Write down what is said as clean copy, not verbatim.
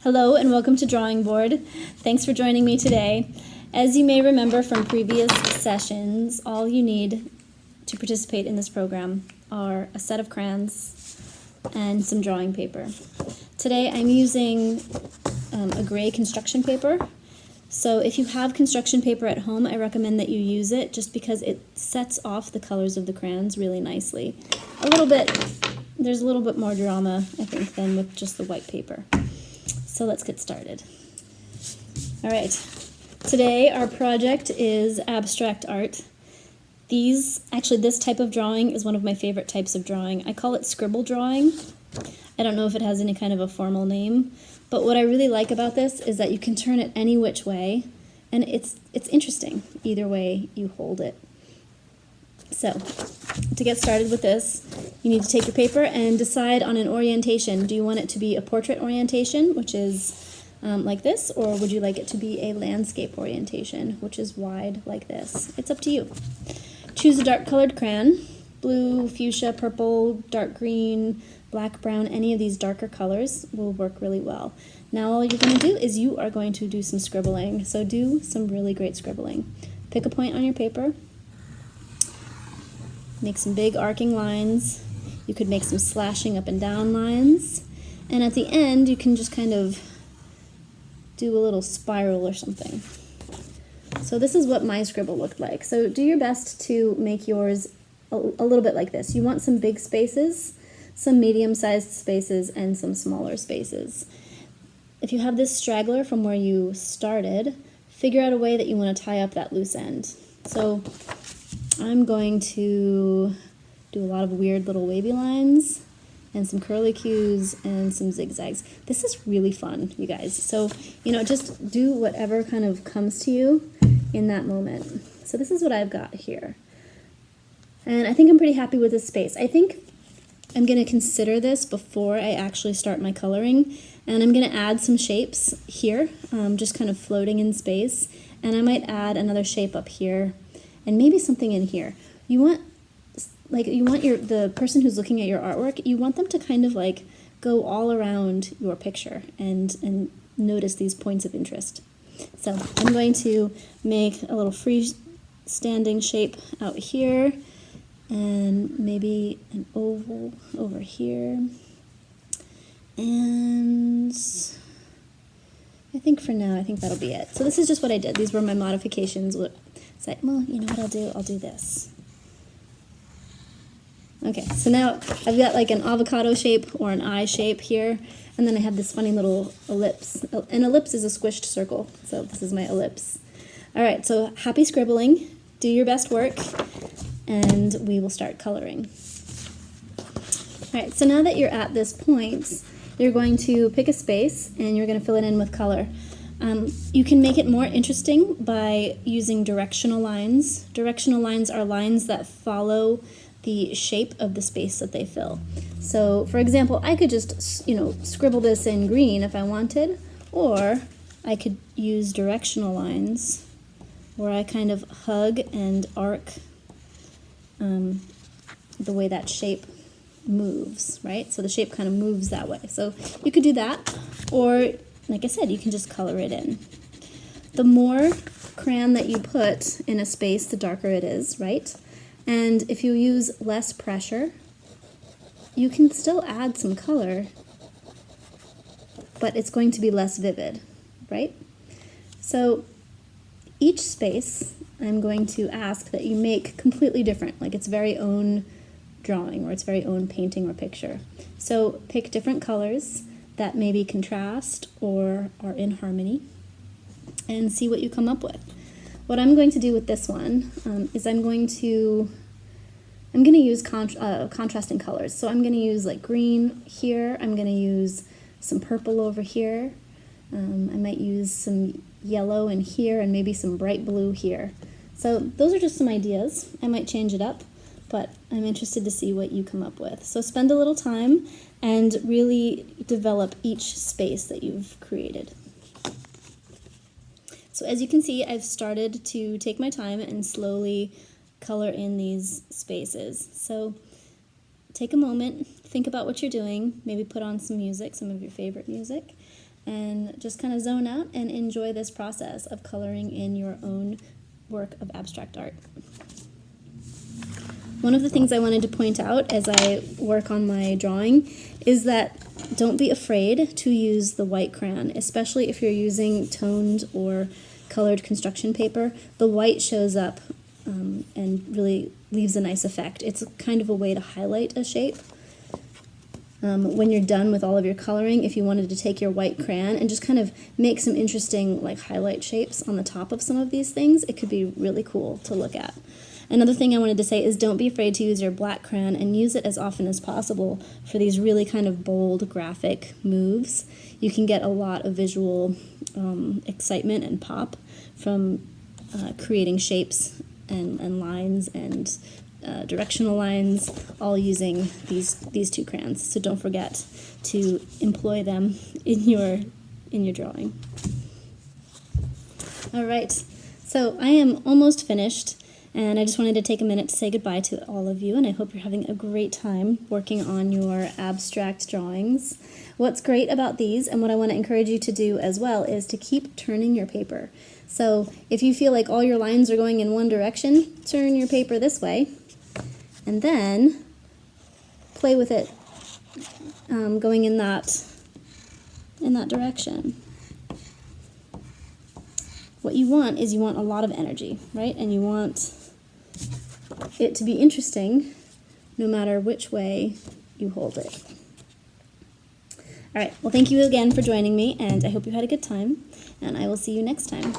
Hello and welcome to Drawing Board. Thanks for joining me today. As you may remember from previous sessions, all you need to participate in this program are a set of crayons and some drawing paper. Today I'm using a gray construction paper. So if you have construction paper at home, I recommend that you use it just because it sets off the colors of the crayons really nicely. There's a little bit more drama, I think, than with just the white paper. So let's get started. All right, today our project is abstract art. This type of drawing is one of my favorite types of drawing. I call it scribble drawing. I don't know if it has any kind of a formal name, but what I really like about this is that you can turn it any which way, and it's interesting either way you hold it. So, to get started with this, you need to take your paper and decide on an orientation. Do you want it to be a portrait orientation, which is like this, or would you like it to be a landscape orientation, which is wide like this? It's up to you. Choose a dark colored crayon. Blue, fuchsia, purple, dark green, black, brown, any of these darker colors will work really well. Now all you're going to do is you are going to do some scribbling. So do some really great scribbling. Pick a point on your paper. Make some big arcing lines. You could make some slashing up and down lines. And at the end, you can just kind of do a little spiral or something. So this is what my scribble looked like. So do your best to make yours a little bit like this. You want some big spaces, some medium-sized spaces, and some smaller spaces. If you have this straggler from where you started, figure out a way that you want to tie up that loose end. So I'm going to do a lot of weird little wavy lines and some curlicues and some zigzags. This is really fun, you guys. So, just do whatever kind of comes to you in that moment. So this is what I've got here. And I think I'm pretty happy with this space. I think I'm going to consider this before I actually start my coloring. And I'm going to add some shapes here, just kind of floating in space. And I might add another shape up here and maybe something in here. You want the person who's looking at your artwork, you want them to kind of like go all around your picture and notice these points of interest. So I'm going to make a little freestanding shape out here and maybe an oval over here. And I think for now, that'll be it. So this is just what I did. These were my modifications. So, well, you know what I'll do? I'll do this. Okay, so now I've got like an avocado shape or an eye shape here, and then I have this funny little ellipse. An ellipse is a squished circle, so this is my ellipse. All right, so happy scribbling. Do your best work, and we will start coloring. All right, so now that you're at this point, you're going to pick a space, and you're going to fill it in with color. You can make it more interesting by using directional lines. Directional lines are lines that follow the shape of the space that they fill. So, for example, I could just, scribble this in green if I wanted, or I could use directional lines where I kind of hug and arc the way that shape moves, right? So the shape kind of moves that way. So you could do that, or like I said, you can just color it in. The more crayon that you put in a space, the darker it is, right? And if you use less pressure, you can still add some color, but it's going to be less vivid, right? So each space I'm going to ask that you make completely different, like its very own drawing or its very own painting or picture. So pick different colors that maybe contrast or are in harmony and see what you come up with. What I'm going to do with this one is I'm going to use contrasting colors. So I'm going to use like green here. I'm going to use some purple over here. I might use some yellow in here and maybe some bright blue here. So those are just some ideas. I might change it up, but I'm interested to see what you come up with. So spend a little time and really develop each space that you've created. So as you can see, I've started to take my time and slowly color in these spaces. So take a moment, think about what you're doing, maybe put on some music, some of your favorite music, and just kind of zone out and enjoy this process of coloring in your own work of abstract art. One of the things I wanted to point out as I work on my drawing is that don't be afraid to use the white crayon, especially if you're using toned or colored construction paper. The white shows up and really leaves a nice effect. It's kind of a way to highlight a shape. When you're done with all of your coloring, if you wanted to take your white crayon and just kind of make some interesting like highlight shapes on the top of some of these things, it could be really cool to look at. Another thing I wanted to say is don't be afraid to use your black crayon and use it as often as possible for these really kind of bold graphic moves. You can get a lot of visual excitement and pop from creating shapes and lines and directional lines, all using these two crayons. So don't forget to employ them in your drawing. All right, so I am almost finished, and I just wanted to take a minute to say goodbye to all of you, and I hope you're having a great time working on your abstract drawings. What's great about these, and what I want to encourage you to do as well, is to keep turning your paper. So if you feel like all your lines are going in one direction, turn your paper this way, and then play with it going in that direction. What you want is you want a lot of energy, right? And you want it to be interesting no matter which way you hold it. All right, well, thank you again for joining me, and I hope you had a good time, and I will see you next time.